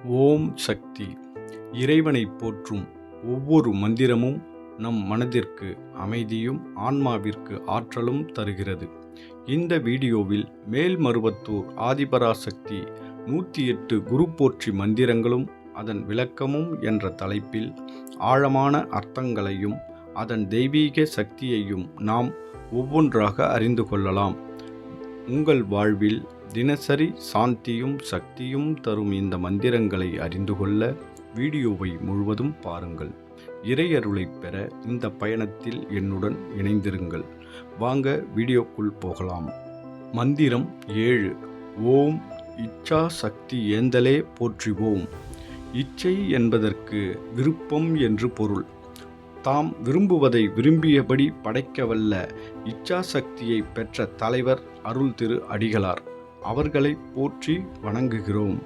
ஓம் சக்தி. இறைவனை போற்றும் ஒவ்வொரு மந்திரமும் நம் மனதிற்கு அமைதியும் ஆன்மாவிற்கு ஆற்றலும் தருகிறது. இந்த வீடியோவில் மேல்மருவத்தூர் ஆதிபராசக்தி 108 குரு போற்றி மந்திரங்களும் அதன் விளக்கமும் என்ற தலைப்பில் ஆழமான அர்த்தங்களையும் அதன் தெய்வீக சக்தியையும் நாம் ஒவ்வொன்றாக அறிந்து கொள்ளலாம். உங்கள் வாழ்வில் தினசரி சாந்தியும் சக்தியும் தரும் இந்த மந்திரங்களை அறிந்து கொள்ள வீடியோவை முழுவதும் பாருங்கள். இறையருளை பெற இந்த பயணத்தில் என்னுடன் இணைந்திருங்கள். வாங்க வீடியோக்குள் போகலாம். மந்திரம் 7. ஓம் இச்சா சக்தி ஏந்தலே போற்றிவோம். இச்சை என்பதற்கு விருப்பம் என்று பொருள். தாம் விரும்புவதை விரும்பியபடி படைக்கவல்ல இச்சாசக்தியை பெற்ற தலைவர் அருள் திரு அடிகளார் அவர்களை போற்றி வணங்குகிறோம்.